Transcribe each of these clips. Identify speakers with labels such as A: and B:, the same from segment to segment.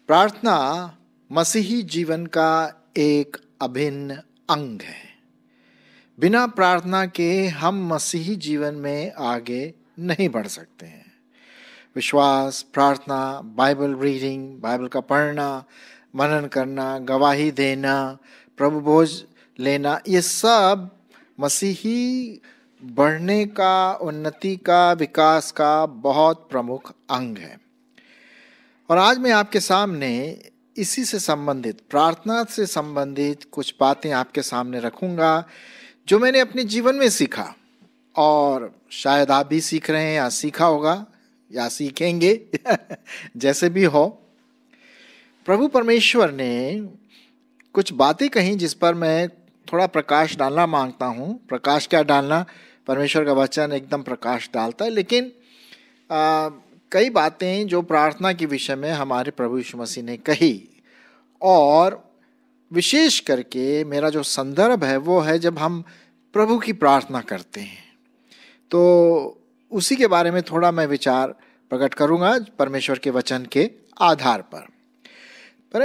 A: प्रार्थना मसीही जीवन का एक अभिन्न अंग है। बिना प्रार्थना के हम मसीही जीवन में आगे नहीं बढ़ सकते हैं। विश्वास, प्रार्थना, बाइबल रीडिंग, बाइबल का पढ़ना, मनन करना, गवाही देना, प्रभु भोज लेना, ये सब मसीही बढ़ने का, उन्नति का, विकास का बहुत प्रमुख अंग है। और आज मैं आपके सामने इसी से संबंधित, प्रार्थना से संबंधित कुछ बातें आपके सामने रखूंगा जो मैंने अपने जीवन में सीखा, और शायद आप भी सीख रहे हैं या सीखा होगा या सीखेंगे जैसे भी हो। प्रभु परमेश्वर ने कुछ बातें कही जिस पर मैं थोड़ा प्रकाश डालना मांगता हूँ। प्रकाश क्या डालना, परमेश्वर का वचन एकदम प्रकाश डालता है, लेकिन कई बातें जो प्रार्थना के विषय में हमारे प्रभु यीशु मसीह ने कही, और विशेष करके मेरा जो संदर्भ है वो है जब हम प्रभु की प्रार्थना करते हैं, तो उसी के बारे में थोड़ा मैं विचार प्रकट करूंगा परमेश्वर के वचन के आधार पर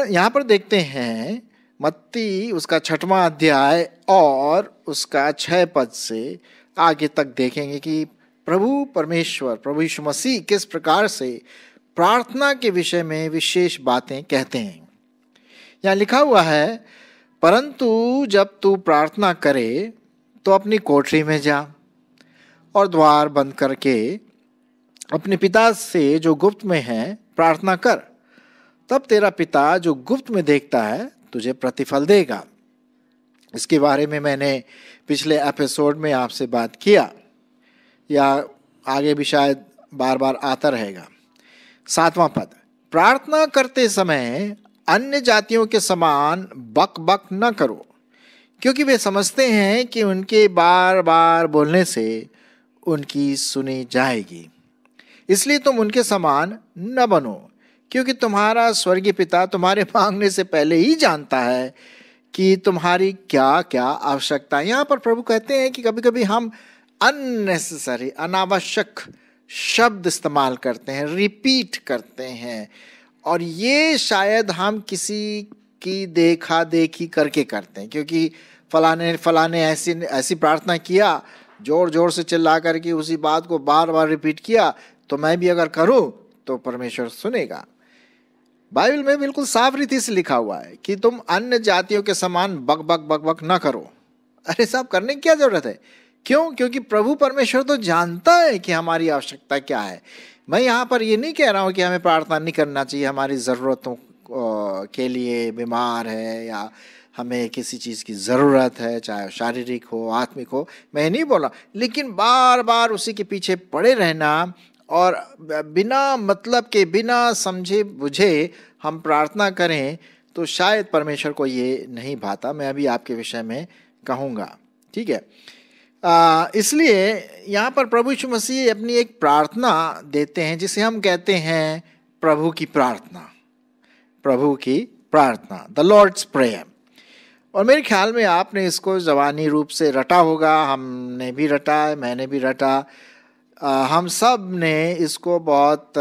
A: यहाँ पर देखते हैं मत्ती उसका 6वां अध्याय और उसका 6 पद से आगे तक देखेंगे कि प्रभु परमेश्वर, प्रभु यीशु मसीह किस प्रकार से प्रार्थना के विषय में विशेष बातें कहते हैं। यहाँ लिखा हुआ है, परंतु जब तू प्रार्थना करे तो अपनी कोठरी में जा और द्वार बंद करके अपने पिता से जो गुप्त में है प्रार्थना कर, तब तेरा पिता जो गुप्त में देखता है तुझे प्रतिफल देगा। इसके बारे में मैंने पिछले एपिसोड में आपसे बात किया, या आगे भी शायद बार बार आता रहेगा। 7वां पद, प्रार्थना करते समय अन्य जातियों के समान बक बक न करो, क्योंकि वे समझते हैं कि उनके बार बार बोलने से उनकी सुनी जाएगी। इसलिए तुम उनके समान न बनो, क्योंकि तुम्हारा स्वर्गीय पिता तुम्हारे मांगने से पहले ही जानता है कि तुम्हारी क्या क्या आवश्यकता है। यहाँ पर प्रभु कहते हैं कि कभी कभी हम अननेसेसरी, अनावश्यक शब्द इस्तेमाल करते हैं, रिपीट करते हैं, और ये शायद हम किसी की देखा देखी करके करते हैं, क्योंकि फलाने ऐसी प्रार्थना किया, जोर जोर से चिल्ला करके उसी बात को बार बार रिपीट किया, तो मैं भी अगर करूं तो परमेश्वर सुनेगा। बाइबल में बिल्कुल साफ रीति से लिखा हुआ है कि तुम अन्य जातियों के समान बक बक बक बक ना करो। अरे साहब, करने की क्या जरूरत है? क्यों? क्योंकि प्रभु परमेश्वर तो जानता है कि हमारी आवश्यकता क्या है। मैं यहाँ पर ये नहीं कह रहा हूँ कि हमें प्रार्थना नहीं करना चाहिए हमारी ज़रूरतों के लिए, बीमार है या हमें किसी चीज़ की ज़रूरत है, चाहे शारीरिक हो, आत्मिक हो, मैं नहीं बोला, लेकिन बार बार उसी के पीछे पड़े रहना और बिना मतलब के, बिना समझे बुझे हम प्रार्थना करें तो शायद परमेश्वर को ये नहीं भाता। मैं अभी आपके विषय में कहूँगा, ठीक है। इसलिए यहाँ पर प्रभु यीशु मसीह अपनी एक प्रार्थना देते हैं जिसे हम कहते हैं प्रभु की प्रार्थना, प्रभु की प्रार्थना, द लॉर्ड्स प्रेयर। और मेरे ख्याल में आपने इसको ज़बानी रूप से रटा होगा, हमने भी रटा है, मैंने भी रटा, हम सब ने इसको बहुत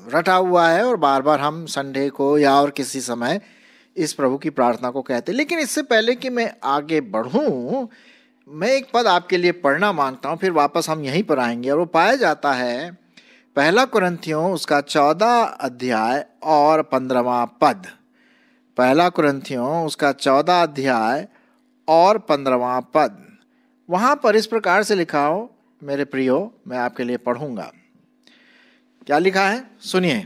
A: रटा हुआ है, और बार बार हम संडे को या और किसी समय इस प्रभु की प्रार्थना को कहते हैं। लेकिन इससे पहले कि मैं आगे बढ़ूं, मैं एक पद आपके लिए पढ़ना मांगता हूं, फिर वापस हम यहीं पर आएंगे। और वो पाया जाता है 1 कुरिन्थियों उसका 14 अध्याय और 15वां पद। 1 कुरिन्थियों उसका 14 अध्याय और 15वां पद। वहां पर इस प्रकार से लिखा हो, मेरे प्रियो, मैं आपके लिए पढ़ूंगा। क्या लिखा है सुनिए।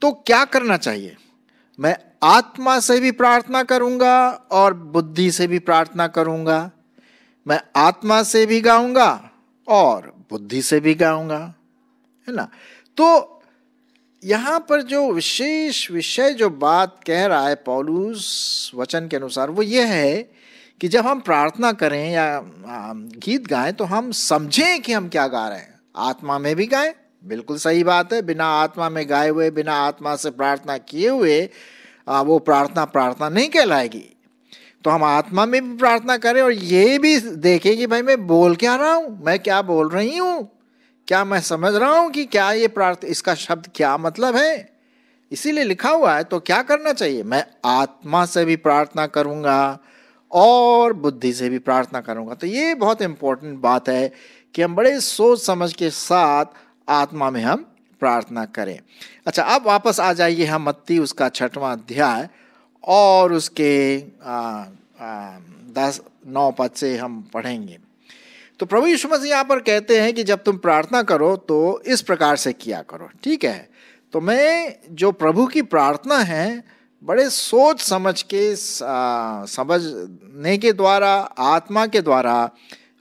A: तो क्या करना चाहिए? मैं आत्मा से भी प्रार्थना करूंगा और बुद्धि से भी प्रार्थना करूंगा। मैं आत्मा से भी गाऊंगा और बुद्धि से भी गाऊंगा, है ना। तो यहां पर जो विशेष विषय जो बात कह रहा है पौलुस वचन के अनुसार, वो ये है कि जब हम प्रार्थना करें या गीत गाएं तो हम समझें कि हम क्या गा रहे हैं। आत्मा में भी गाएं, बिल्कुल सही बात है। बिना आत्मा में गाए हुए, बिना आत्मा से प्रार्थना किए हुए वो प्रार्थना नहीं कहलाएगी। तो हम आत्मा में भी प्रार्थना करें और ये भी देखें कि भाई मैं बोल क्या रहा हूं, मैं क्या बोल रही हूं, क्या मैं समझ रहा हूं कि क्या ये प्रार्थना, इसका शब्द क्या मतलब है। इसीलिए लिखा हुआ है। तो क्या करना चाहिए, मैं आत्मा से भी प्रार्थना करूंगा और बुद्धि से भी प्रार्थना करूंगा। तो ये बहुत इंपॉर्टेंट बात है कि हम बड़े सोच समझ के साथ आत्मा में हम प्रार्थना करें। अच्छा, अब वापस आ जाइए हम मत्ती उसका 6वां अध्याय और उसके 9 पद से हम पढ़ेंगे। तो प्रभु यीशु मसीह यहाँ पर कहते हैं कि जब तुम प्रार्थना करो तो इस प्रकार से किया करो। ठीक है, तो मैं जो प्रभु की प्रार्थना है बड़े सोच समझ के समझने के द्वारा, आत्मा के द्वारा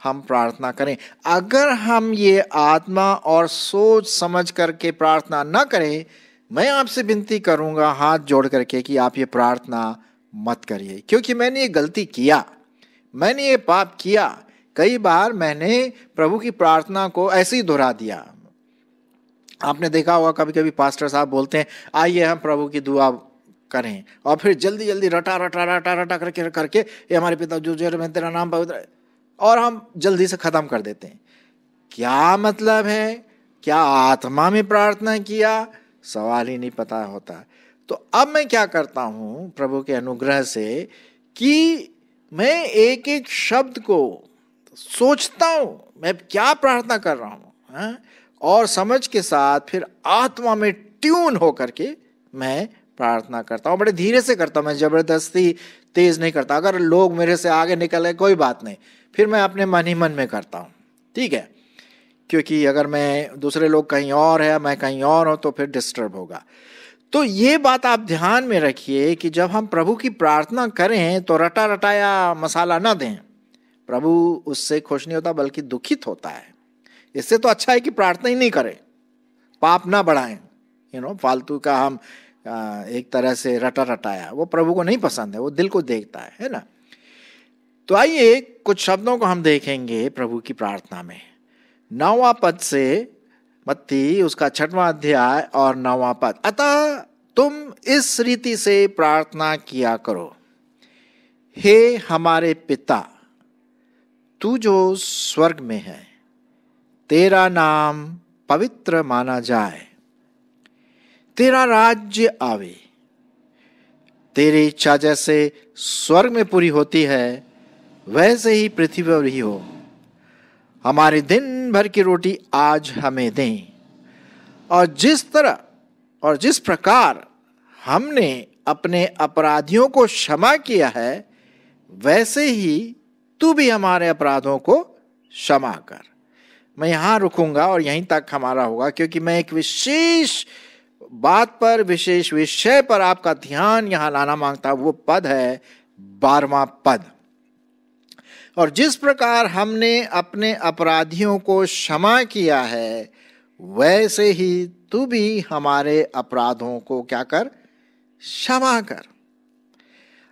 A: हम प्रार्थना करें। अगर हम ये आत्मा और सोच समझ करके प्रार्थना न करें, मैं आपसे विनती करूंगा हाथ जोड़ करके कि आप ये प्रार्थना मत करिए, क्योंकि मैंने ये गलती किया, मैंने ये पाप किया। कई बार मैंने प्रभु की प्रार्थना को ऐसे ही दोहरा दिया। आपने देखा होगा कभी कभी पास्टर साहब बोलते हैं आइए हम प्रभु की दुआ करें, और फिर जल्दी जल्दी रटा रटा रटा रटा करके करके ये हमारे पिता जो जो मैं तेरा नाम पवित्र, और हम जल्दी से खत्म कर देते हैं। क्या मतलब है, क्या आत्मा में प्रार्थना किया, सवाल ही नहीं पता होता। तो अब मैं क्या करता हूं प्रभु के अनुग्रह से कि मैं एक एक शब्द को सोचता हूं, मैं क्या प्रार्थना कर रहा हूं, और समझ के साथ फिर आत्मा में ट्यून होकर के मैं प्रार्थना करता हूं। बड़े धीरे से करता हूं, मैं जबरदस्ती तेज नहीं करता। अगर लोग मेरे से आगे निकले कोई बात नहीं, फिर मैं अपने मन ही मन में करता हूं। ठीक है, क्योंकि अगर मैं दूसरे लोग कहीं और है, मैं कहीं और हूं, तो फिर डिस्टर्ब होगा। तो ये बात आप ध्यान में रखिए कि जब हम प्रभु की प्रार्थना करें तो रटा रटाया मसाला ना दें। प्रभु उससे खुश नहीं होता बल्कि दुखित होता है। इससे तो अच्छा है कि प्रार्थना ही नहीं करें, पाप ना बढ़ाएं। फालतू का हम एक तरह से रटा रटाया, वो प्रभु को नहीं पसंद है, वो दिल को देखता है ना। तो आइए कुछ शब्दों को हम देखेंगे प्रभु की प्रार्थना में। 9वां पद से, मत्ती उसका 6वां अध्याय और 9वां पद। अतः तुम इस रीति से प्रार्थना किया करो, हे हमारे पिता, तू जो स्वर्ग में है, तेरा नाम पवित्र माना जाए, तेरा राज्य आवे, तेरी इच्छा जैसे स्वर्ग में पूरी होती है वैसे ही पृथ्वी पर भी हो। हमारे दिन भर की रोटी आज हमें दें, और जिस तरह और जिस प्रकार हमने अपने अपराधियों को क्षमा किया है वैसे ही तू भी हमारे अपराधों को क्षमा कर। मैं यहाँ रुकूंगा और यहीं तक हमारा होगा, क्योंकि मैं एक विशेष बात पर, विशेष विषय पर आपका ध्यान यहाँ लाना मांगता हूं। वो पद है 12वां पद। और जिस प्रकार हमने अपने अपराधियों को क्षमा किया है वैसे ही तू भी हमारे अपराधों को क्या कर, क्षमा कर।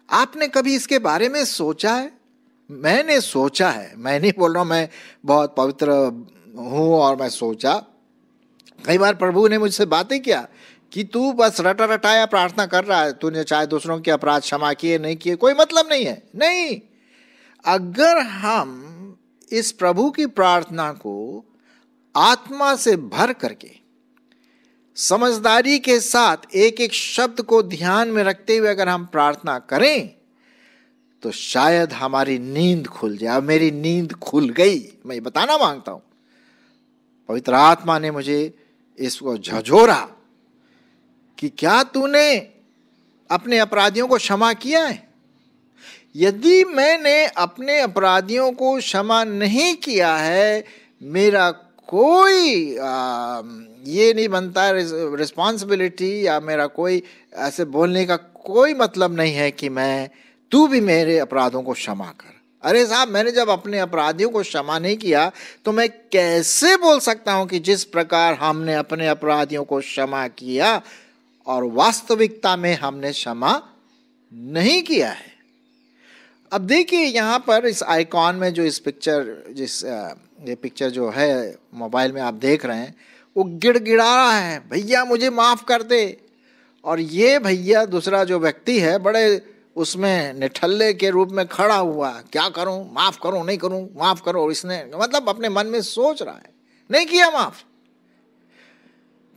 A: आपने कभी इसके बारे में सोचा है? मैंने सोचा है। मैं नहीं बोल रहा हूं मैं बहुत पवित्र हूं और मैं सोचा। कई बार प्रभु ने मुझसे बातें किया कि तू बस रटा रटाया प्रार्थना कर रहा है, तूने चाहे दूसरों के अपराध क्षमा किए नहीं किए कोई मतलब नहीं है। नहीं, अगर हम इस प्रभु की प्रार्थना को आत्मा से भर करके समझदारी के साथ एक एक शब्द को ध्यान में रखते हुए अगर हम प्रार्थना करें तो शायद हमारी नींद खुल जाए। मेरी नींद खुल गई, मैं ये बताना मांगता हूं। पवित्र आत्मा ने मुझे इसको झंझोरा कि क्या तूने अपने अपराधियों को क्षमा किया है? यदि मैंने अपने अपराधियों को क्षमा नहीं किया है, मेरा कोई ये नहीं बनता रिस्पॉन्सिबिलिटी, या मेरा कोई ऐसे बोलने का कोई मतलब नहीं है कि तू भी मेरे अपराधों को क्षमा कर। अरे साहब, मैंने जब अपने अपराधियों को क्षमा नहीं किया तो मैं कैसे बोल सकता हूं कि जिस प्रकार हमने अपने अपराधियों को क्षमा किया, और वास्तविकता में हमने क्षमा नहीं किया है। अब देखिए यहां पर इस आइकॉन में जो इस पिक्चर, ये पिक्चर जो है मोबाइल में आप देख रहे हैं, वो गिड़गिड़ा रहा है, भैया मुझे माफ कर दे। और ये भैया दूसरा जो व्यक्ति है बड़े उसमें निठल्ले के रूप में खड़ा हुआ, क्या करूं, माफ करूं नहीं करूं, माफ करो, इसने मतलब अपने मन में सोच रहा है, नहीं किया माफ।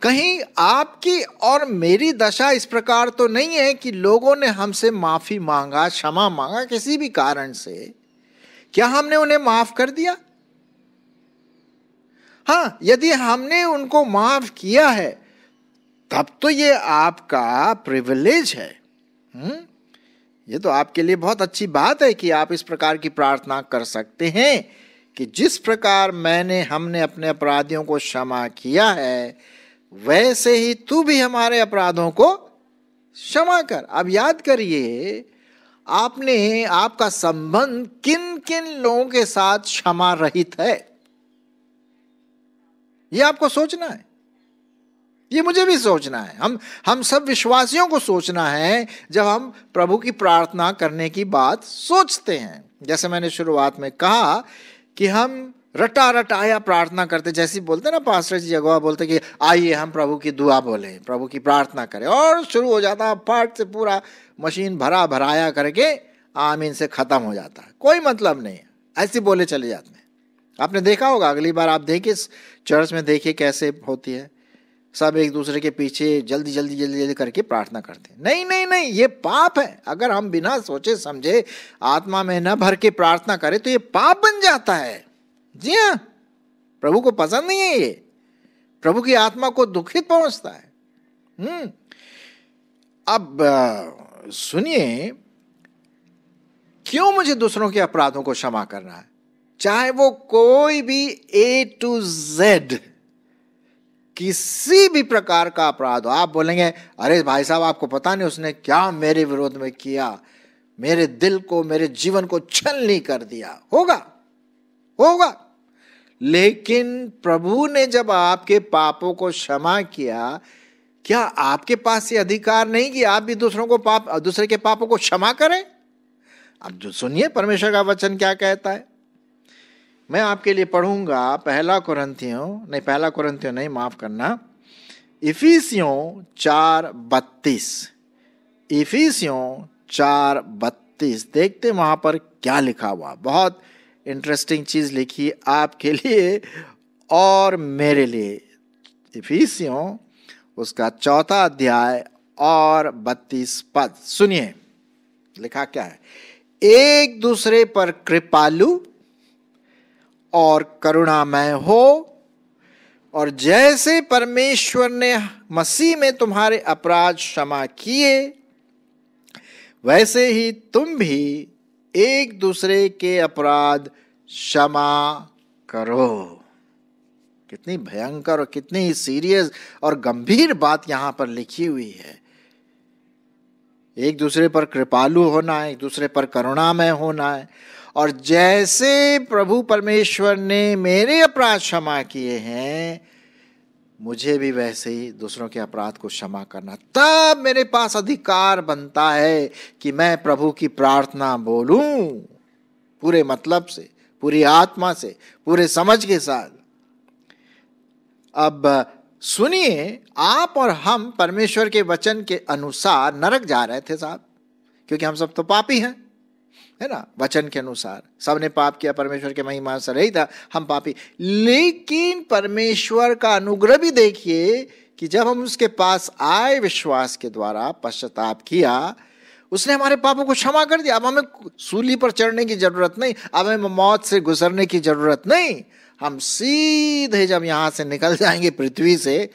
A: कहीं आपकी और मेरी दशा इस प्रकार तो नहीं है कि लोगों ने हमसे माफी मांगा, क्षमा मांगा किसी भी कारण से, क्या हमने उन्हें माफ कर दिया? हाँ, यदि हमने उनको माफ किया है तब तो ये आपका प्रिविलेज है। ये तो आपके लिए बहुत अच्छी बात है कि आप इस प्रकार की प्रार्थना कर सकते हैं कि जिस प्रकार हमने अपने अपराधियों को क्षमा किया है, वैसे ही तू भी हमारे अपराधों को क्षमा कर। अब याद करिए, आपका संबंध किन किन लोगों के साथ क्षमा रहित है, ये आपको सोचना है, ये मुझे भी सोचना है, हम सब विश्वासियों को सोचना है जब हम प्रभु की प्रार्थना करने की बात सोचते हैं। जैसे मैंने शुरुआत में कहा कि हम रटा रटाया प्रार्थना करते, जैसे बोलते ना पास्टर जी अगवा बोलते कि आइए हम प्रभु की दुआ बोले, प्रभु की प्रार्थना करें, और शुरू हो जाता फट से पूरा मशीन भराया करके आमीन से खत्म हो जाता है, कोई मतलब नहीं है, ऐसे बोले चले जाते हैं। आपने देखा होगा, अगली बार आप देखिए चर्च में, देखिए कैसे होती है, सब एक दूसरे के पीछे जल्दी करके प्रार्थना करते हैं। नहीं, ये पाप है। अगर हम बिना सोचे समझे आत्मा में न भर के प्रार्थना करें तो ये पाप बन जाता है। जी हाँ, प्रभु को पसंद नहीं है, ये प्रभु की आत्मा को दुखित पहुंचता है। अब सुनिए, क्यों मुझे दूसरों के अपराधों को क्षमा करना है, चाहे वो कोई भी A to Z किसी भी प्रकार का अपराध हो। आप बोलेंगे अरे भाई साहब, आपको पता नहीं उसने क्या मेरे विरोध में किया, मेरे दिल को, मेरे जीवन को छलनी कर दिया। होगा, लेकिन प्रभु ने जब आपके पापों को क्षमा किया, क्या आपके पास ये अधिकार नहीं कि आप भी दूसरे के पापों को क्षमा करें? अब जो सुनिए परमेश्वर का वचन क्या कहता है, मैं आपके लिए पढ़ूंगा पहला कुरिन्थियों नहीं, माफ करना, इफिसियों 4:32। इफिसियों 4:32 देखते वहां पर क्या लिखा हुआ। बहुत इंटरेस्टिंग चीज लिखी आपके लिए और मेरे लिए। इफिसियों उसका 4 अध्याय और 32 पद सुनिए, लिखा क्या है। एक दूसरे पर कृपालु और करुणामय हो, और जैसे परमेश्वर ने मसीह में तुम्हारे अपराध क्षमा किए, वैसे ही तुम भी एक दूसरे के अपराध क्षमा करो। कितनी भयंकर और कितनी सीरियस और गंभीर बात यहां पर लिखी हुई है। एक दूसरे पर कृपालु होना है, एक दूसरे पर करुणामय होना है, और जैसे प्रभु परमेश्वर ने मेरे अपराध क्षमा किए हैं, मुझे भी वैसे ही दूसरों के अपराध को क्षमा करना। तब मेरे पास अधिकार बनता है कि मैं प्रभु की प्रार्थना बोलूं पूरे मतलब से, पूरी आत्मा से, पूरे समझ के साथ। अब सुनिए, आप और हम परमेश्वर के वचन के अनुसार नरक जा रहे थे साहब, क्योंकि हम सब तो पापी हैं, है ना। वचन के अनुसार सबने पाप किया, परमेश्वर के महिमा से रही था, हम पापी। लेकिन परमेश्वर का अनुग्रह भी देखिए कि जब हम उसके पास आए, विश्वास के द्वारा पश्चाताप किया, उसने हमारे पापों को क्षमा कर दिया। अब हमें सूली पर चढ़ने की जरूरत नहीं, अब हमें मौत से गुजरने की जरूरत नहीं। हम सीधे जब यहां से निकल जाएंगे पृथ्वी से,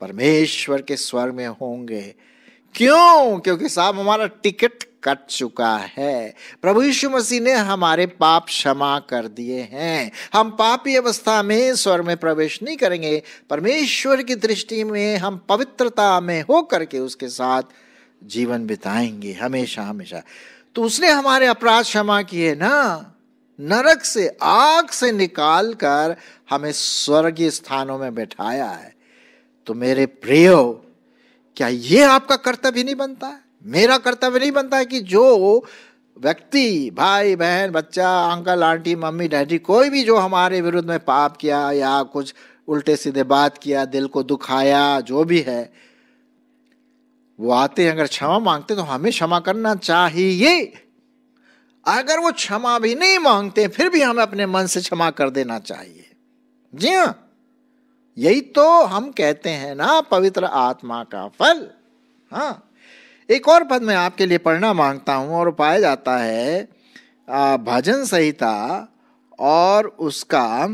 A: परमेश्वर के स्वर्ग में होंगे। क्यों? क्योंकि साहब हमारा टिकट कट चुका है। प्रभु यीशु मसीह ने हमारे पाप क्षमा कर दिए हैं। हम पापी अवस्था में स्वर्ग में प्रवेश नहीं करेंगे। परमेश्वर की दृष्टि में हम पवित्रता में होकर के उसके साथ जीवन बिताएंगे हमेशा हमेशा। तो उसने हमारे अपराध क्षमा किए ना, नरक से, आग से निकाल कर हमें स्वर्गीय स्थानों में बैठाया है। तो मेरे प्रियो, क्या ये आपका कर्तव्य नहीं बनता है, मेरा कर्तव्य नहीं बनता है कि जो व्यक्ति, भाई बहन, बच्चा, अंकल आंटी, मम्मी डैडी, कोई भी जो हमारे विरुद्ध में पाप किया या कुछ उल्टे सीधे बात किया, दिल को दुखाया, जो भी है, वो आते हैं, अगर क्षमा मांगते तो हमें क्षमा करना चाहिए। अगर वो क्षमा भी नहीं मांगते फिर भी हमें अपने मन से क्षमा कर देना चाहिए। जी हाँ, यही तो हम कहते हैं ना पवित्र आत्मा का फल। हाँ, एक और पद मैं आपके लिए पढ़ना मांगता हूं और पाया जाता है भजन संहिता और उसका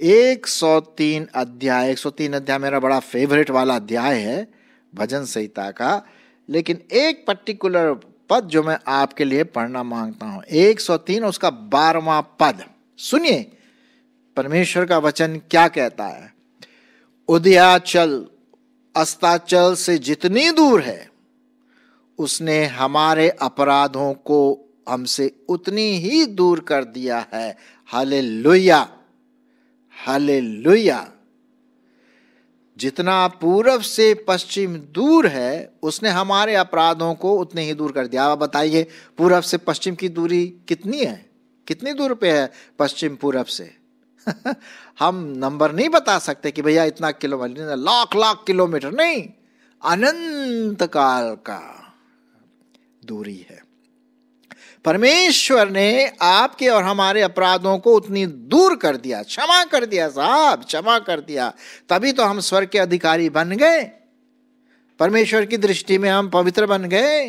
A: 103 अध्याय। 103 अध्याय मेरा बड़ा फेवरेट वाला अध्याय है भजन संहिता का, लेकिन एक पर्टिकुलर पद जो मैं आपके लिए पढ़ना मांगता हूं, 103 उसका 12वां पद। सुनिए परमेश्वर का वचन क्या कहता है। उदयाचल अस्ताचल से जितनी दूर है उसने हमारे अपराधों को हमसे उतनी ही दूर कर दिया है। Hallelujah, hallelujah. जितना पूरब से पश्चिम दूर है उसने हमारे अपराधों को उतने ही दूर कर दिया। आप बताइए पूरब से पश्चिम की दूरी कितनी है? कितनी दूर पे है पश्चिम पूरब से? हम नंबर नहीं बता सकते कि भैया इतना किलोमीटर, लाख लाख किलोमीटर नहीं, अनंत काल का दूरी है। परमेश्वर ने आपके और हमारे अपराधों को उतनी दूर कर दिया, क्षमा कर दिया साहब, क्षमा कर दिया। तभी तो हम स्वर्ग के अधिकारी बन गए, परमेश्वर की दृष्टि में हम पवित्र बन गए,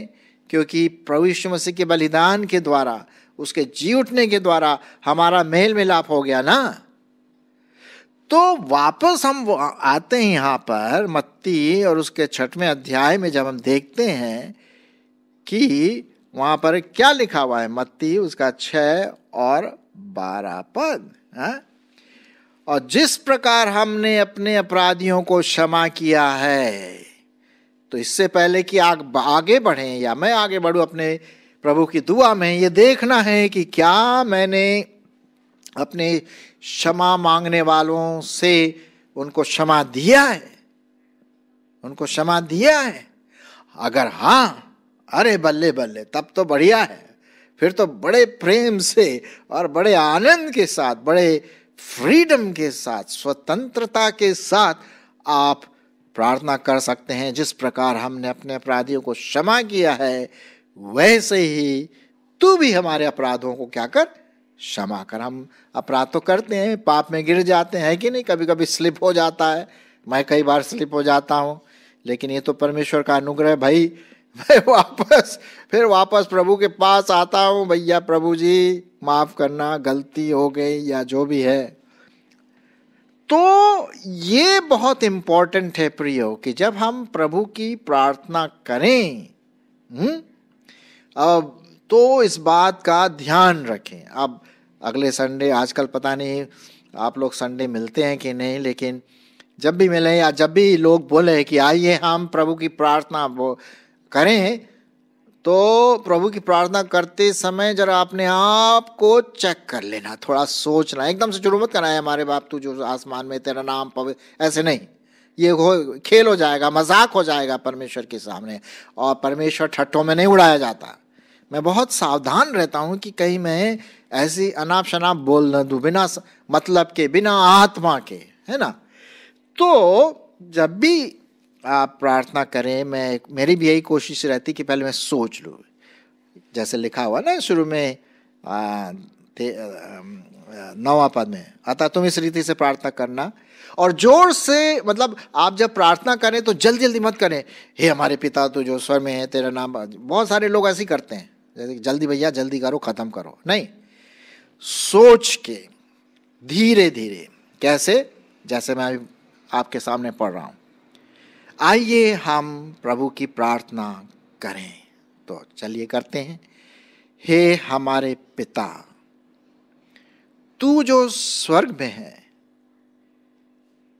A: क्योंकि प्रभु यीशु मसीह के बलिदान के द्वारा, उसके जी उठने के द्वारा हमारा मेल मिलाप हो गया ना। तो वापस हम आते हैं यहाँ पर मत्ती और उसके 6वें अध्याय में, जब हम देखते हैं कि वहां पर क्या लिखा हुआ है। मत्ती उसका 6 और 12 पद। और जिस प्रकार हमने अपने अपराधियों को क्षमा किया है, तो इससे पहले कि आगे बढ़ें या मैं आगे बढ़ूं अपने प्रभु की दुआ में, ये देखना है कि क्या मैंने अपने क्षमा मांगने वालों से उनको क्षमा दिया है, उनको क्षमा दिया है। अगर हाँ, अरे बल्ले बल्ले, तब तो बढ़िया है। फिर तो बड़े प्रेम से और बड़े आनंद के साथ, बड़े फ्रीडम के साथ, स्वतंत्रता के साथ आप प्रार्थना कर सकते हैं। जिस प्रकार हमने अपने अपराधियों को क्षमा किया है, वैसे ही तू भी हमारे अपराधों को क्या कर, क्षमा कर। हम अपराध तो करते हैं, पाप में गिर जाते हैं कि नहीं, कभी कभी स्लिप हो जाता है। मैं कई बार स्लिप हो जाता हूँ, लेकिन ये तो परमेश्वर का अनुग्रह भाई। मैं फिर वापस प्रभु के पास आता हूँ, भैया प्रभु जी माफ करना, गलती हो गई या जो भी है। तो ये बहुत इंपॉर्टेंट है प्रियो, कि जब हम प्रभु की प्रार्थना करें अब तो इस बात का ध्यान रखें। अब अगले संडे, आजकल पता नहीं आप लोग संडे मिलते हैं कि नहीं, लेकिन जब भी मिले या जब भी लोग बोले कि आइए हम प्रभु की प्रार्थना वो करें, तो प्रभु की प्रार्थना करते समय जरा अपने आप को चेक कर लेना, थोड़ा सोचना। एकदम से शुरू मत करना है हमारे बाप तू जो आसमान में तेरा नाम पवित्र, ऐसे नहीं। ये खेल हो जाएगा, मजाक हो जाएगा परमेश्वर के सामने, और परमेश्वर ठट्ठों में नहीं उड़ाया जाता। मैं बहुत सावधान रहता हूं कि कहीं मैं ऐसी अनाप शनाप बोल न दूं, बिना मतलब के, बिना आत्मा के, है ना। तो जब भी आप प्रार्थना करें, मेरी भी यही कोशिश रहती कि पहले मैं सोच लूँ, जैसे लिखा हुआ ना शुरू में 9वां पद में, अतः तुम इस रीति से प्रार्थना करना। और जोर से, मतलब आप जब प्रार्थना करें तो जल्दी जल्दी मत करें, हे हमारे पिता तो जो स्वर में है तेरा नाम। बहुत सारे लोग ऐसे ही करते हैं, जैसे जल्दी भैया जल्दी करो, खत्म करो। नहीं, सोच के धीरे धीरे, कैसे, जैसे मैं आपके सामने पढ़ रहा हूं। आइए हम प्रभु की प्रार्थना करें। तो चलिए करते हैं। हे हमारे पिता, तू जो स्वर्ग में है,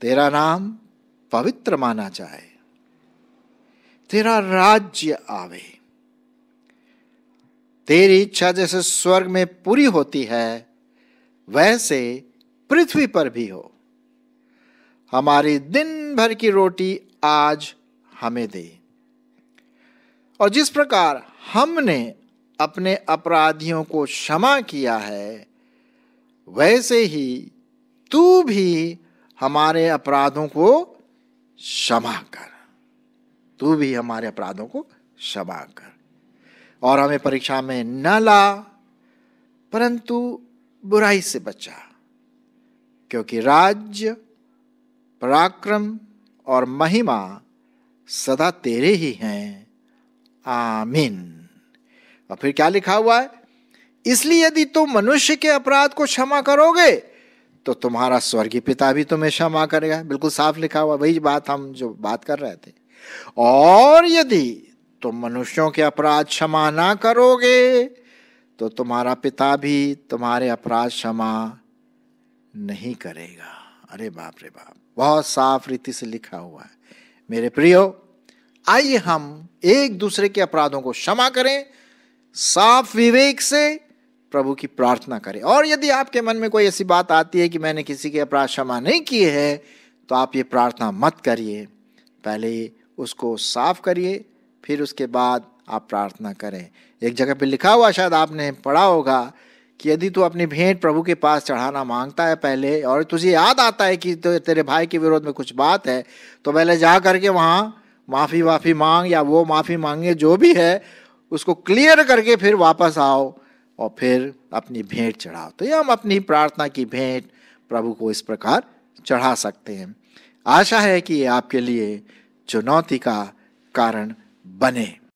A: तेरा नाम पवित्र माना जाए, तेरा राज्य आवे, तेरी इच्छा जैसे स्वर्ग में पूरी होती है वैसे पृथ्वी पर भी हो। हमारी दिन भर की रोटी आज हमें दे, और जिस प्रकार हमने अपने अपराधियों को क्षमा किया है, वैसे ही तू भी हमारे अपराधों को क्षमा कर। तू भी हमारे अपराधों को क्षमा कर और हमें परीक्षा में न ला, परंतु बुराई से बचा, क्योंकि राज्य, पराक्रम और महिमा सदा तेरे ही हैं। आमीन। और फिर क्या लिखा हुआ है? इसलिए यदि तुम मनुष्य के अपराध को क्षमा करोगे तो तुम्हारा स्वर्गीय पिता भी तुम्हें क्षमा करेगा। बिल्कुल साफ लिखा हुआ, वही बात हम जो बात कर रहे थे। और यदि तुम मनुष्यों के अपराध क्षमा ना करोगे तो तुम्हारा पिता भी तुम्हारे अपराध क्षमा नहीं करेगा। अरे बाप रे बाप, बहुत साफ रीति से लिखा हुआ है। मेरे प्रियो, आइए हम एक दूसरे के अपराधों को क्षमा करें, साफ विवेक से प्रभु की प्रार्थना करें। और यदि आपके मन में कोई ऐसी बात आती है कि मैंने किसी के अपराध क्षमा नहीं किए हैं, तो आप ये प्रार्थना मत करिए, पहले उसको साफ करिए, फिर उसके बाद आप प्रार्थना करें। एक जगह पे लिखा हुआ, शायद आपने पढ़ा होगा, कि यदि तू अपनी भेंट प्रभु के पास चढ़ाना मांगता है पहले, और तुझे याद आता है कि तो तेरे भाई के विरोध में कुछ बात है, तो पहले जा करके वहाँ माफ़ी मांग, या वो माफ़ी मांगे जो भी है उसको क्लियर करके फिर वापस आओ और फिर अपनी भेंट चढ़ाओ। तो ये हम अपनी प्रार्थना की भेंट प्रभु को इस प्रकार चढ़ा सकते हैं। आशा है कि ये आपके लिए चुनौती का कारण बने।